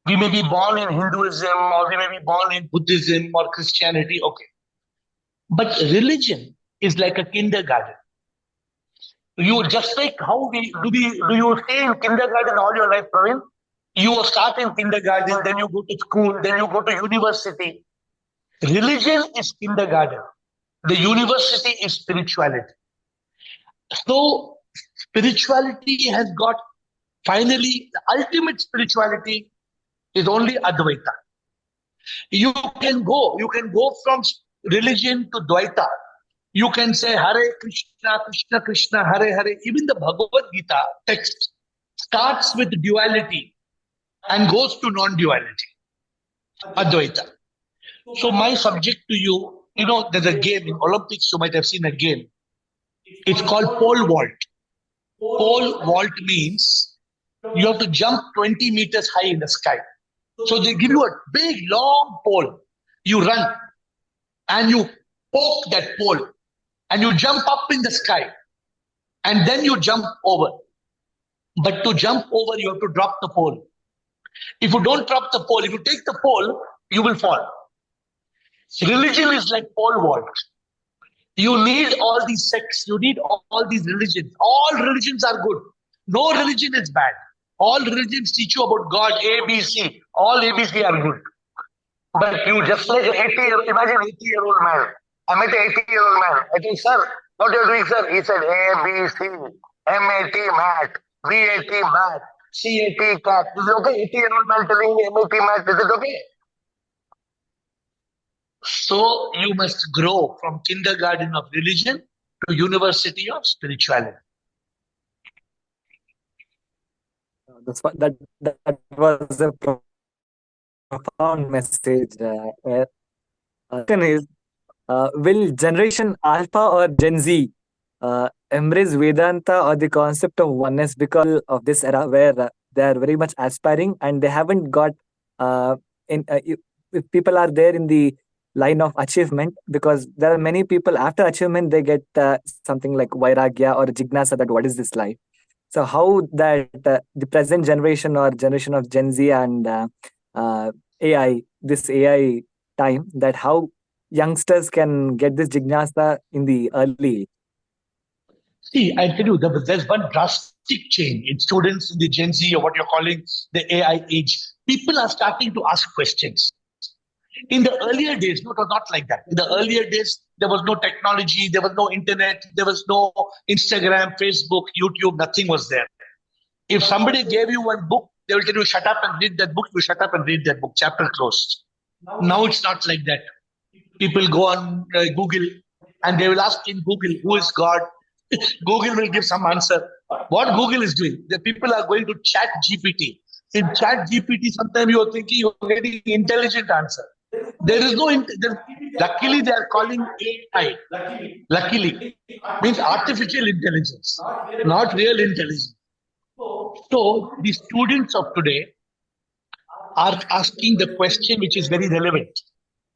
We may be born in Hinduism, or we may be born in Buddhism or Christianity. Okay. But religion is like a kindergarten. You just like how do you stay in kindergarten all your life, Praveen? You start in kindergarten, then you go to school, then you go to university. Religion is kindergarten. The university is spirituality. So spirituality has got finally the ultimate spirituality is only Advaita. You can go from religion to Dvaita. You can say Hare Krishna, Krishna Krishna, Hare Hare. Even the Bhagavad Gita text starts with duality and goes to non-duality, Advaita. So my subject to you, there's a game in Olympics, you might have seen a game. It's called pole vault. Pole vault means you have to jump 20 meters high in the sky. So they give you a big, long pole. You run and you poke that pole and you jump up in the sky and then you jump over. But to jump over, you have to drop the pole. If you don't drop the pole, if you take the pole, you will fall. Religion is like pole vault. You need all these sects, you need all these religions. All religions are good. No religion is bad. All religions teach you about God, A, B, C. All ABC are good. But you just like imagine 80-year-old man. I met an 80-year-old man. I said, sir, what are you doing, sir? He said, A, B, C, MAT, math, BAT, math, CAT, cat. Is it okay? 80-year-old man telling me MAT, math. Is it okay? So you must grow from kindergarten of religion to university of spirituality. That was a profound message. Second is, will Generation Alpha or Gen Z embrace Vedanta or the concept of oneness because of this era where they are very much aspiring and they haven't got if people are there in the line of achievement, because there are many people after achievement they get something like vairagya or jignasa, that what is this life. So how that the present generation or generation of Gen Z and this AI time, that how youngsters can get this jignasa in the early. See, I tell you, there's one drastic change in students in the Gen Z, or what you're calling the AI age. People are starting to ask questions. In the earlier days, no, it was not like that. In the earlier days, there was no technology, there was no internet, there was no Instagram, Facebook, YouTube, nothing was there. If somebody gave you one book, they will tell you, shut up and read that book. You shut up and read that book. Chapter closed. Now it's not like that. People go on Google and they will ask in Google, who is God? Google will give some answer. What Google is doing, the people are going to Chat GPT. In Chat GPT, sometimes you are thinking you are getting intelligent answer. There is no, luckily they are calling AI. Luckily, means artificial intelligence, not real intelligence. So the students of today are asking the question which is very relevant.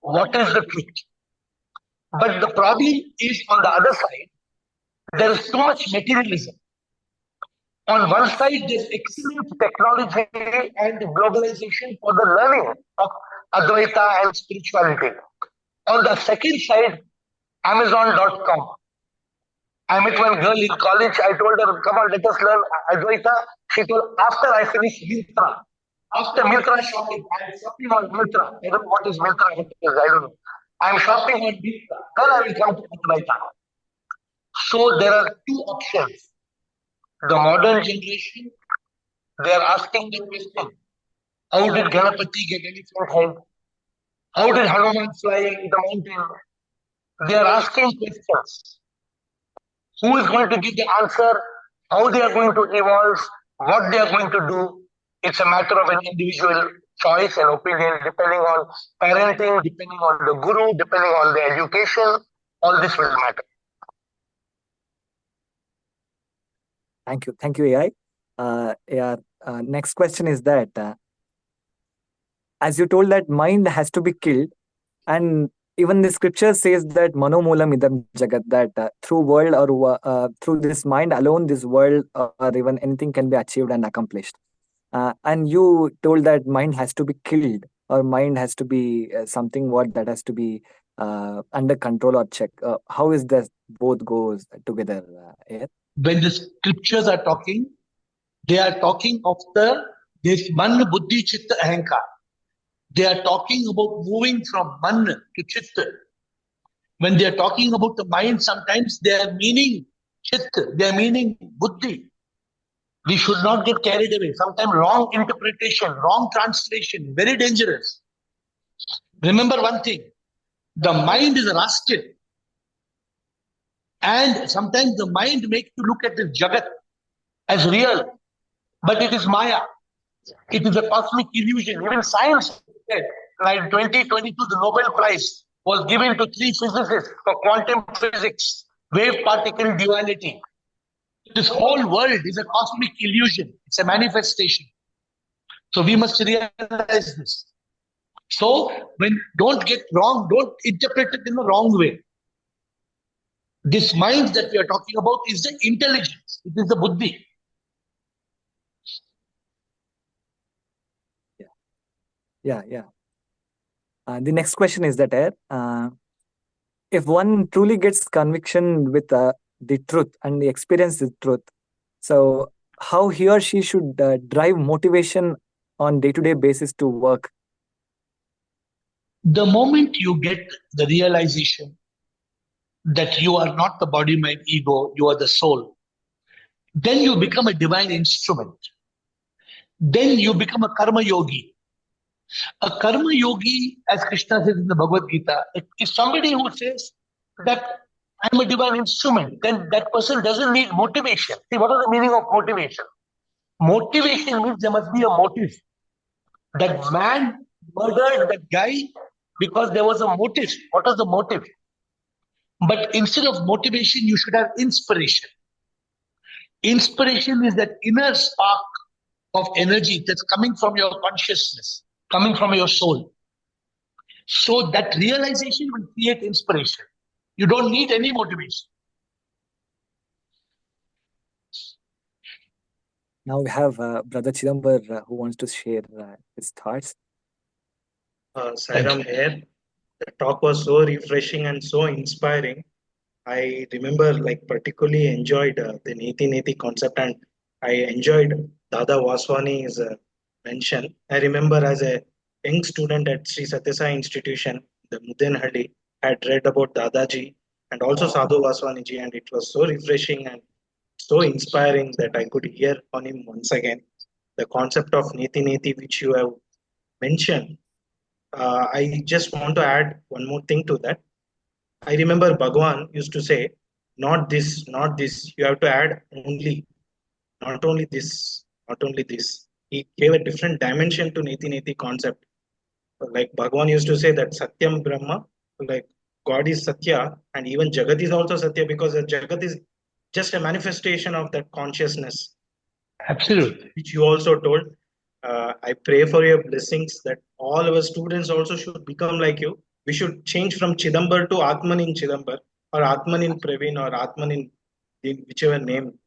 What is the truth? But the problem is on the other side, there is too much materialism. On one side, there's excellent technology and globalization for the learning of Advaita and spirituality. On the second side, Amazon.com. I met one girl in college. I told her, come on, let us learn Advaita. She told, after I finish Mintra. After Mintra shopping, I'm shopping on Mintra. I don't know what is Mintra. I don't know. I'm shopping on Mintra. Then I will come to Advaita. So there are two options. The modern generation, they are asking the question, how did Ganapati get elephant head? How did Hanuman fly the mountain? They are asking questions. Who is going to give the answer? How they are going to evolve? What they are going to do? It's a matter of an individual choice and opinion, depending on parenting, depending on the guru, depending on the education. All this will matter. Thank you, AI. AiR, next question is that as you told that mind has to be killed, and even the scripture says that manomulam idam jagat, that through world or through this mind alone this world or even anything can be achieved and accomplished. And you told that mind has to be killed, or mind has to be something what that has to be under control or check. How is that both goes together? Air? When the scriptures are talking, they are talking of this man, buddhi, chitta, ahankar. They are talking about moving from man to chitta. When they are talking about the mind, sometimes they are meaning chitta, they are meaning buddhi. We should not get carried away. Sometimes wrong interpretation, wrong translation, very dangerous. Remember one thing, the mind is rusted. And sometimes the mind makes you look at this jagat as real, but it is maya. It is a cosmic illusion. Even science said, like 2022, the Nobel Prize was given to three physicists for quantum physics, wave particle duality. This whole world is a cosmic illusion. It's a manifestation. So we must realize this. So when don't get wrong, don't interpret it in the wrong way. This mind that we are talking about is the intelligence. It is the buddhi. Yeah. The next question is that if one truly gets conviction with the truth and the experience the truth, so how he or she should drive motivation on day-to-day basis to work? The moment you get the realization that you are not the body, mind, ego, you are the soul, then you become a divine instrument. Then you become a karma yogi. A karma yogi, as Krishna says in the Bhagavad Gita, is somebody who says that I'm a divine instrument. Then that person doesn't need motivation. See, what is the meaning of motivation? Motivation means there must be a motive. That man murdered that guy because there was a motive. What was the motive? But instead of motivation, you should have inspiration. Inspiration is that inner spark of energy that's coming from your consciousness, coming from your soul. So that realization will create inspiration. You don't need any motivation. Now we have Brother Chidambar who wants to share his thoughts. Thank Sairam you. here. The talk was so refreshing and so inspiring. I remember, like, particularly enjoyed the Niti Niti concept, and I enjoyed Dada Vaswani's mention. I remember as a young student at Sri Satyasai Institution, the Mudenhadi, had read about Dadaji and also Sadhu Vaswaniji, and it was so refreshing and so inspiring that I could hear on him once again. The concept of Niti Niti, which you have mentioned, I just want to add one more thing to that. I remember Bhagwan used to say, not this, not this. You have to add only, not only this, not only this. He gave a different dimension to Niti Niti concept. Like Bhagwan used to say that Satyam Brahma, like God is Satya, and even Jagat is also Satya because the Jagat is just a manifestation of that consciousness, Absolutely. which you also told. I pray for your blessings that all our students also should become like you. We should change from Chidambar to Atman in Chidambar, or Atman in Praveen, or Atman in whichever name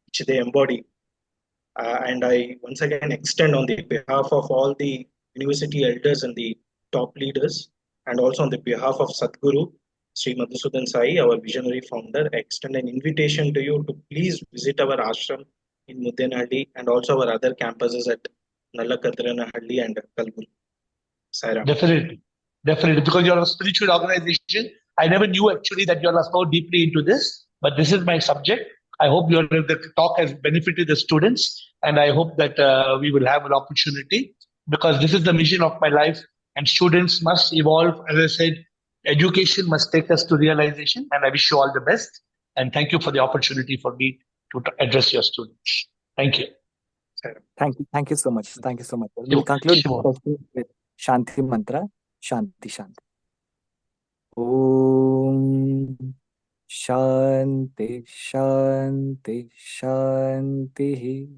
which they embody. And I once again extend on the behalf of all the university elders and the top leaders, and also on the behalf of Sadhguru, Sri Madhusudan Sai, our visionary founder, I extend an invitation to you to please visit our ashram in Mudenhalli and also our other campuses at Nallakadranahalli and Kalburi. Sairam. Definitely. Definitely. Because you're a spiritual organization. I never knew actually that you're so deeply into this, but this is my subject. I hope the talk has benefited the students, and I hope that we will have an opportunity because this is the mission of my life, and students must evolve. As I said, education must take us to realization, and I wish you all the best. And thank you for the opportunity for me to address your students. Thank you. Sairam. Thank you so much. Thank you so much. We'll Shiva. conclude Shiva. the session with Shanti mantra. Shanti Shanti. Om Shanti Shanti Shanti.